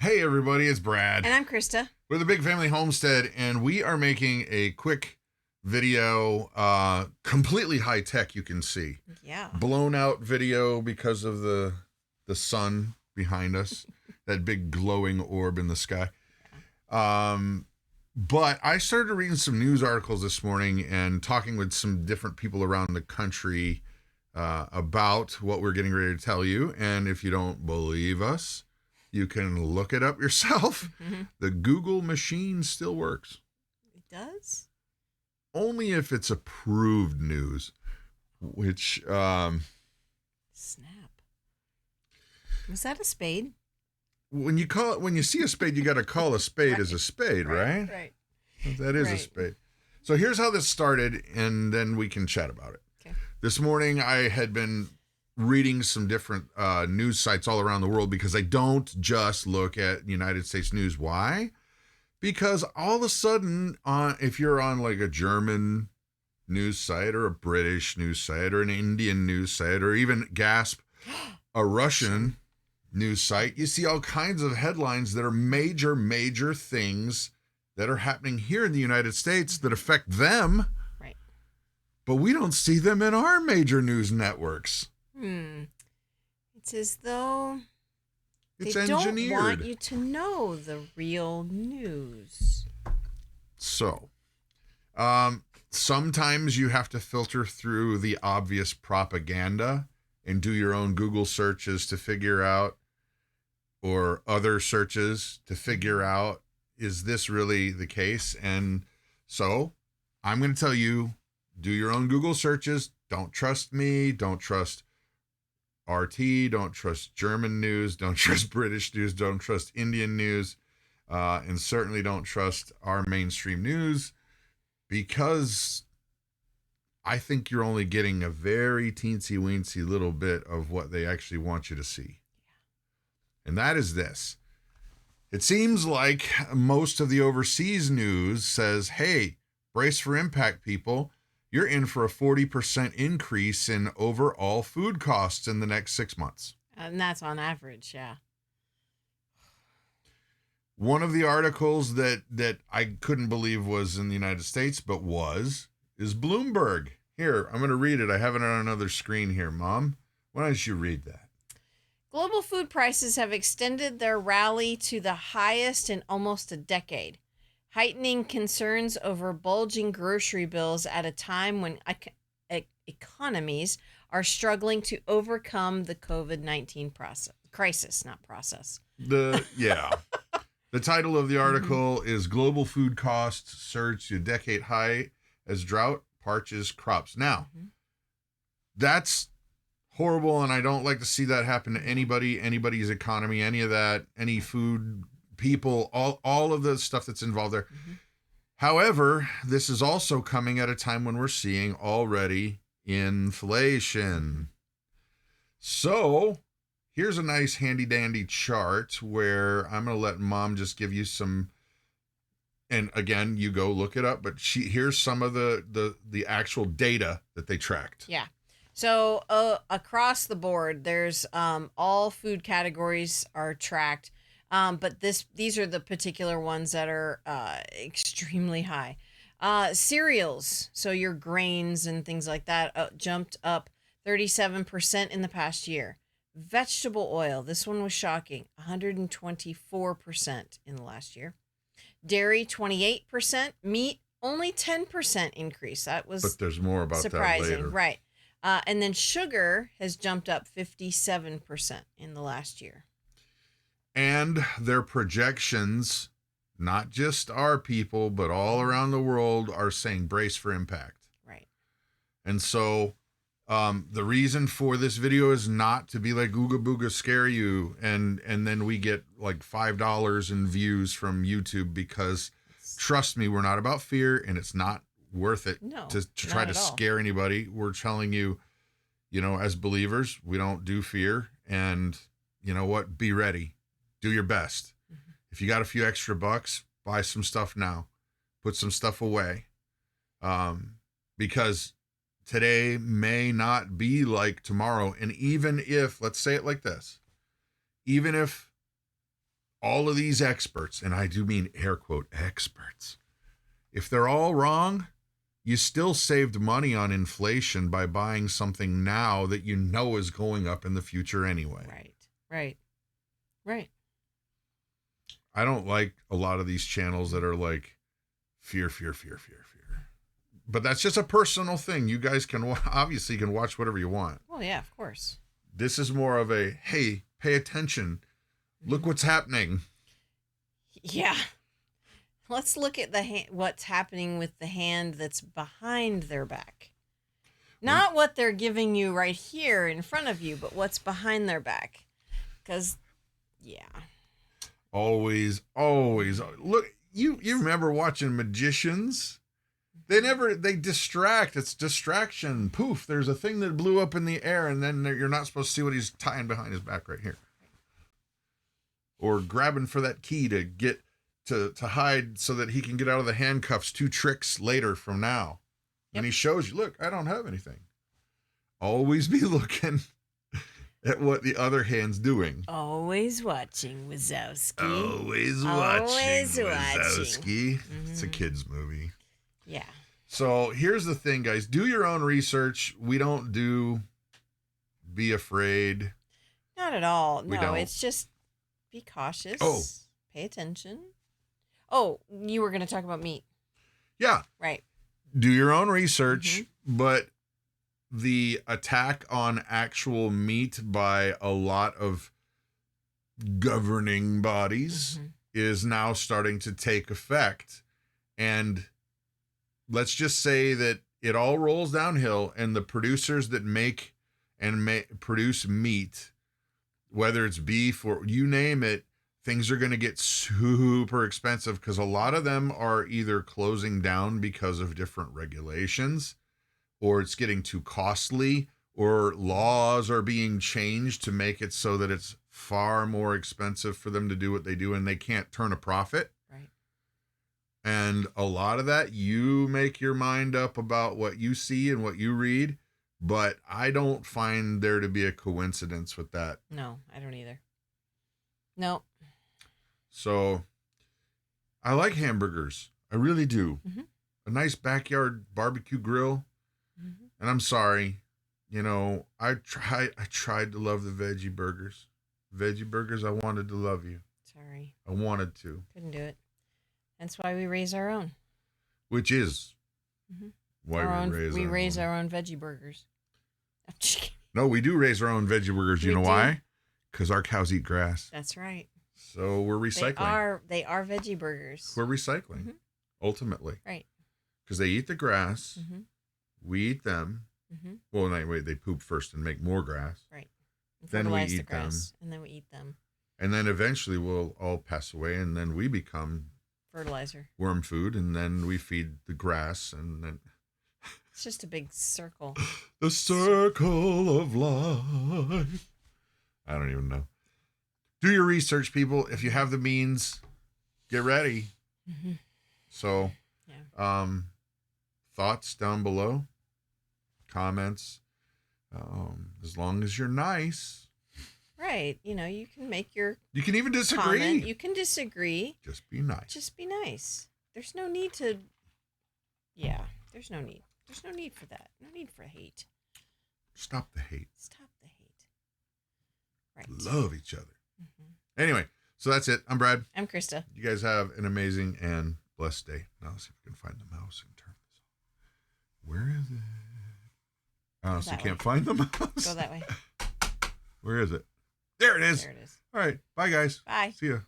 Hey everybody, it's Brad. And I'm Christa. We're the Big Family Homestead, and we are making a quick video, completely high tech, you can see. Yeah. Blown out video because of the sun behind us, that big glowing orb in the sky. But I started reading some news articles this morning and talking with some different people around the country about what we're getting ready to tell you. And if you don't believe us, you can look it up yourself. Mm-hmm. The Google machine still works. It does? Only if it's approved news, which... Snap. Was that a spade? When you see a spade, you got to call a spade as a spade, right? Right. That is a spade. So here's how this started, and then we can chat about it. Okay. This morning, I had been reading some different news sites all around the world because I don't just look at United States news. Why? Because all of a sudden, if you're on like a German news site or a British news site or an Indian news site or even, gasp, a Russian news site, you see all kinds of headlines that are major things that are happening here in the United States that affect them. Right. But we don't see them in our major news networks. It's as though It's they engineered. don't want you to know the real news. So, sometimes you have to filter through the obvious propaganda and do your own Google searches to figure out, or other searches to figure out, is this really the case? And so I'm going to tell you, do your own Google searches. Don't trust me. Don't trust RT. Don't trust German news. Don't trust British news. Don't trust Indian news. And certainly don't trust our mainstream news, because I think you're only getting a very teensy-weensy little bit of what they actually want you to see. And that is this. It seems like most of the overseas news says, hey, brace for impact, people. You're in for a 40% increase in overall food costs in the next 6 months. And that's on average, yeah. One of the articles that I couldn't believe was in the United States, but is Bloomberg. Here, I'm going to read it. I have it on another screen here, Mom. Why don't you read that? Global food prices have extended their rally to the highest in almost a decade, heightening concerns over bulging grocery bills at a time when economies are struggling to overcome the COVID-19 crisis, not process. The title of the article is Global Food Costs Surge to Decade High as Drought Parches Crops. Now, that's horrible, and I don't like to see that happen to anybody's economy, any of that, any food, people, all of the stuff that's involved there. However, this is also coming at a time when we're seeing already inflation. So here's a nice handy dandy chart where I'm going to let Mom just give you some, and again, you go look it up, but here's some of the actual data that they tracked. Yeah. So across the board, there's all food categories are tracked, but these are the particular ones that are extremely high. Cereals, so your grains and things like that, jumped up 37% in the past year. Vegetable oil, this one was shocking, 124% in the last year. Dairy, 28%. Meat, only 10% increase. That was But there's more about surprising, that later. Right. And then sugar has jumped up 57% in the last year. And their projections, not just our people, but all around the world, are saying brace for impact. Right. And so the reason for this video is not to be like ooga booga scare you and then we get like $5 in views from YouTube, because trust me, we're not about fear, and it's not worth it to try to scare anybody. We're telling you, as believers, we don't do fear, and you know what? Be ready. Do your best. If you got a few extra bucks, buy some stuff now. Put some stuff away. Because today may not be like tomorrow. And even if, let's say it like this, even if all of these experts, and I do mean air quote experts, if they're all wrong, you still saved money on inflation by buying something now that you know is going up in the future anyway. Right. I don't like a lot of these channels that are like fear. But that's just a personal thing. You guys can obviously can watch whatever you want. Well, yeah, of course. This is more of a, hey, pay attention. Look what's happening. Yeah. Let's look at what's happening with the hand that's behind their back. Not what they're giving you right here in front of you, but what's behind their back. Because, yeah. Always. Look, you remember watching magicians? They distract. It's distraction. Poof, there's a thing that blew up in the air, and then you're not supposed to see what he's tying behind his back right here. Or grabbing for that key to get to hide so that he can get out of the handcuffs 2 tricks later from now. Yep. And he shows you, look, I don't have anything. Always be looking at what the other hand's doing. Always watching Wazowski. Always watching Wazowski. Mm-hmm. It's a kid's movie. Yeah. So here's the thing, guys. Do your own research. We don't do be afraid. Not at all. No, it's just be cautious. Oh. Pay attention. Oh, you were going to talk about meat. Yeah. Right. Do your own research, but the attack on actual meat by a lot of governing bodies is now starting to take effect. And let's just say that it all rolls downhill, and the producers that make and produce meat, whether it's beef or you name it, things are going to get super expensive because a lot of them are either closing down because of different regulations, or it's getting too costly, or laws are being changed to make it so that it's far more expensive for them to do what they do, and they can't turn a profit. Right. And a lot of that, you make your mind up about what you see and what you read, but I don't find there to be a coincidence with that. No, I don't either. No. So I like hamburgers. I really do. A nice backyard barbecue grill. And I'm sorry, I tried to love the veggie burgers. Veggie burgers, I wanted to love you. Sorry. I wanted to. Couldn't do it. That's why we raise our own. Which is why we raise our own veggie burgers. I'm just kidding. No, we do raise our own veggie burgers. You know why? Because our cows eat grass. That's right. So we're recycling. They are veggie burgers. We're recycling, ultimately. Right. Because they eat the grass. We eat them. Well, they poop first and make more grass. Right. Then we eat them. And then we eat them. And then eventually we'll all pass away, and then we become fertilizer, worm food, and then we feed the grass, and then it's just a big circle. The circle of life. I don't even know. Do your research, people. If you have the means, get ready. So, thoughts down below, comments. As long as you're nice. Right. You can make your You can even disagree. comment. You can disagree. Just be nice. Just be nice. There's no need to. Yeah. There's no need. There's no need for that. No need for hate. Stop the hate. Stop the hate. Right. Love each other. Anyway, so that's it. I'm Brad. I'm Christa. You guys have an amazing and blessed day. Now let's see if we can find the mouse and turn this on. Where is it? I honestly can't find the mouse. Go that way. Where is it? There it is. There it is. All right. Bye, guys. Bye. See ya.